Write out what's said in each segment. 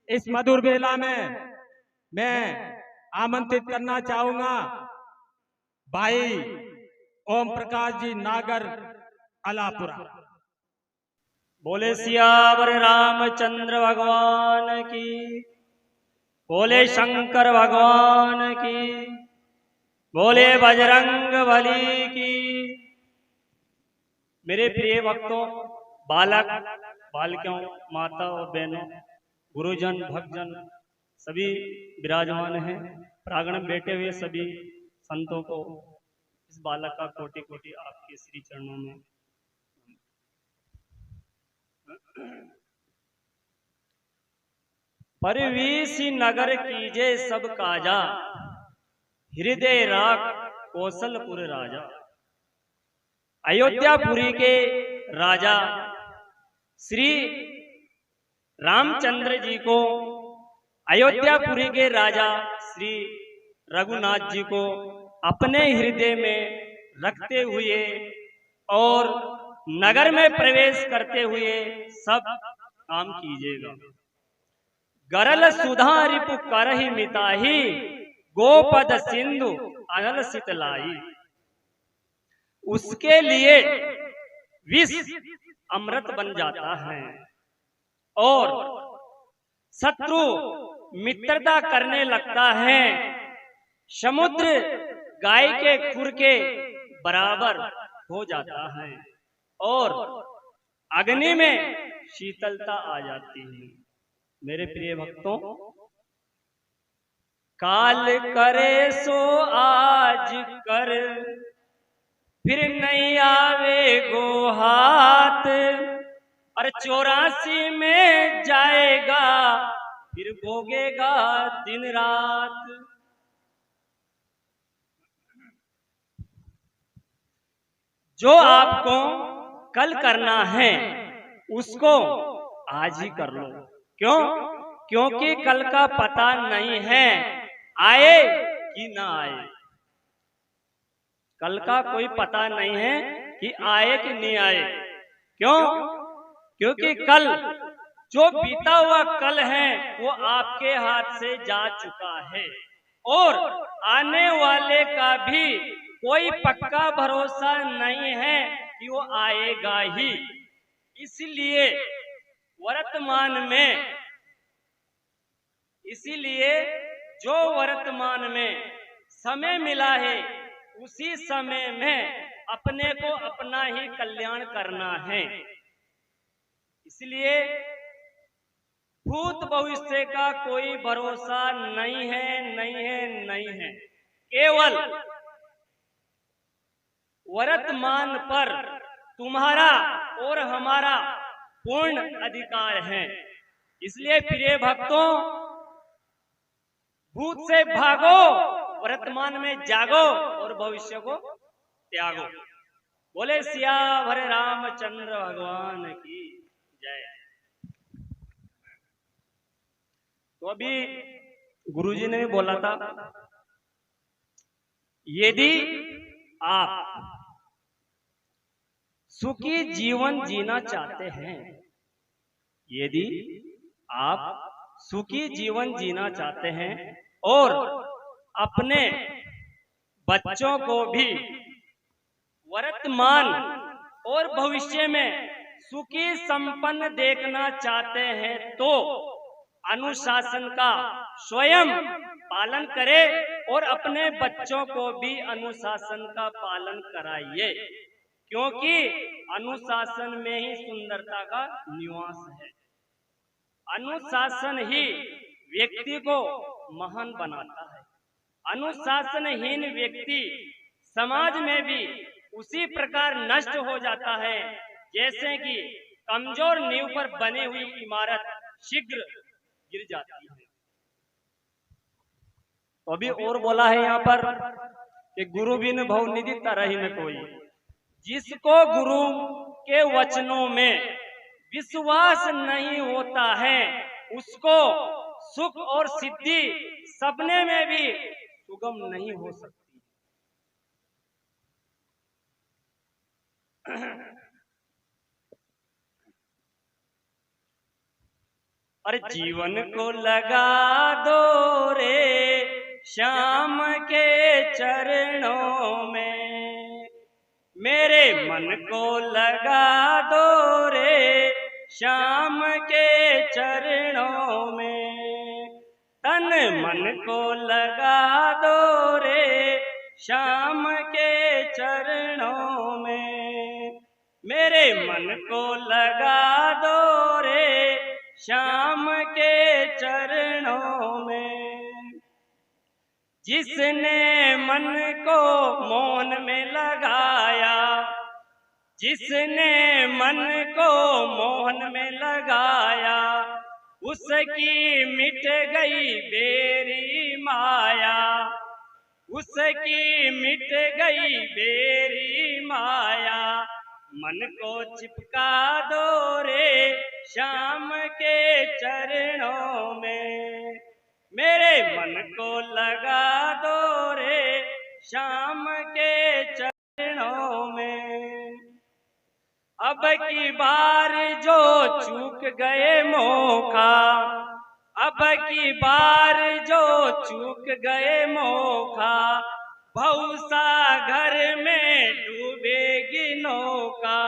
इस मधुर बेला में मैं आमंत्रित करना चाहूंगा भाई ओम प्रकाश जी नागर अलापुरा। बोले सियावर रामचंद्र भगवान की, बोले शंकर भगवान की, बोले बजरंग बली की। मेरे प्रिय भक्तों, बालक बालिकाओं, माता और बहनों, गुरुजन भक्तजन सभी विराजमान हैं। प्रांगण में बैठे हुए सभी संतों को इस बालक का कोटि कोटि आपके श्री चरणों में। परवीसी नगर कीजे सब काजा, हृदय राख कौशलपुर राजा। अयोध्यापुरी के राजा श्री रामचंद्र जी को, अयोध्यापुरी के राजा श्री रघुनाथ जी को अपने हृदय में रखते हुए और नगर में प्रवेश करते हुए सब काम कीजिएगा। गरल सुधा रिपु करहि मिताही, गोपद सिंधु अनल सितलाई। उसके लिए विष अमृत बन जाता है और शत्रु मित्रता करने लगता है। समुद्र गाय के खुर के बराबर हो जाता है और अग्नि में शीतलता आ जाती है। मेरे प्रिय भक्तों, काल करे सो आज कर, फिर नहीं आवे गो हाथ। और 84 में जाएगा, फिर भोगेगा दिन रात। जो आपको कल करना है उसको आज ही कर लो। क्यों? क्योंकि कल का पता नहीं है आए कि ना आए। कल का कोई पता नहीं है कि आए कि नहीं आए। क्यों? क्योंकि कल जो बीता हुआ कल है वो आपके हाथ से जा चुका है और आने वाले का भी कोई पक्का भरोसा नहीं है कि वो आएगा ही। इसलिए जो वर्तमान में समय मिला है उसी समय में अपने को अपना ही कल्याण करना है। इसलिए भूत भविष्य का कोई भरोसा नहीं है। केवल वर्तमान पर तुम्हारा और हमारा पूर्ण अधिकार है। इसलिए प्रिय भक्तों, भूत से भागो, वर्तमान में जागो और भविष्य को त्यागो। बोले सियावर रामचंद्र भगवान की जय। तो अभी गुरुजी ने बोला था, यदि आप सुखी जीवन जीना चाहते हैं, यदि आप सुखी जीवन जीना चाहते हैं और अपने बच्चों को भी वर्तमान और भविष्य में सुखी संपन्न देखना चाहते हैं तो अनुशासन का स्वयं पालन करें और अपने बच्चों को भी अनुशासन का पालन कराइए। क्योंकि अनुशासन में ही सुंदरता का निवास है। अनुशासन ही व्यक्ति को महान बनाता है। अनुशासनहीन व्यक्ति समाज में भी उसी प्रकार नष्ट हो जाता है जैसे कि कमजोर नींव पर बनी हुई इमारत शीघ्र गिर जाती है। तो अभी और बोला है यहाँ पर कि गुरु बिन भव निधि तरहि न कोई। जिसको गुरु के वचनों में विश्वास नहीं होता है उसको सुख और सिद्धि सपने में भी सुगम नहीं हो सकती। और जीवन को लगा दो रे श्याम के चरणों में, मेरे मन को लगा दो रे श्याम के चरणों में, तन मन को लगा दो रे श्याम के चरणों में, मेरे मन को लगा दो रे श्याम के चरणों में। जिसने मन को मौन में लगाया, जिसने मन को मोहन में लगाया, उसकी मिट गई बेरी माया, उसकी मिट गई बेरी माया। मन को चिपका दो रे श्याम के चरणों में, मेरे मन को लगा दो रे श्याम के चरणों में। अब की बार जो चूक गए मौका, अब की बार जो चूक गए मौका, भवसागर में डूबेगी नौका,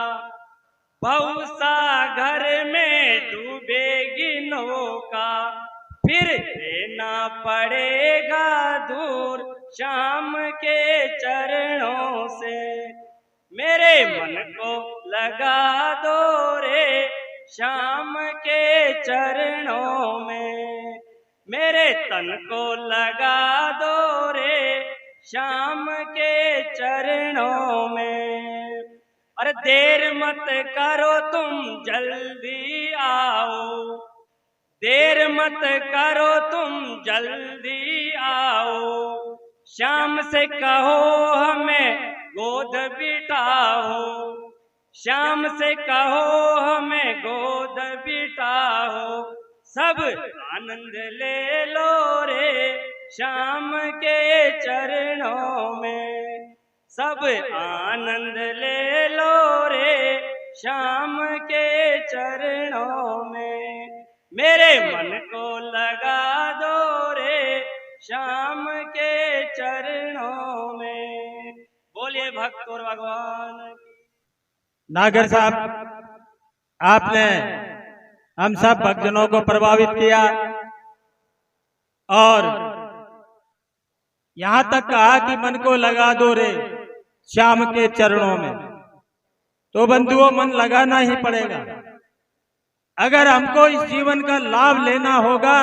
भवसागर में डूबेगी नौका, फिर रहना पड़ेगा दूर श्याम के चरणों से। मेरे मन को लगा दो रे श्याम के चरणों में, मेरे तन को लगा दो रे श्याम के चरणों में। अरे देर मत करो तुम जल्दी आओ, देर मत करो तुम जल्दी आओ, श्याम से कहो हमें गोद बिठाओ, श्याम से कहो हमें गोद बिठाओ, सब आनंद ले लो रे श्याम के चरणों में, सब आनंद ले लो रे श्याम के चरणों में। मेरे मन को लगा दो रे श्याम के चरणों में। बोलिए भक्त और भगवान। नागर साहब, आपने हम सब भक्तजनों को प्रभावित किया और यहां तक कहा कि मन को लगा दो रे श्याम के चरणों में। तो बंधुओं, मन लगाना ही पड़ेगा अगर हमको इस जीवन का लाभ लेना होगा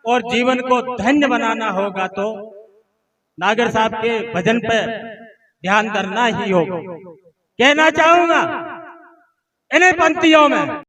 और जीवन को धन्य बनाना होगा, तो नागर साहब के भजन पे ध्यान करना ही होगा। कहना चाहूंगा इन्हीं पंक्तियों में,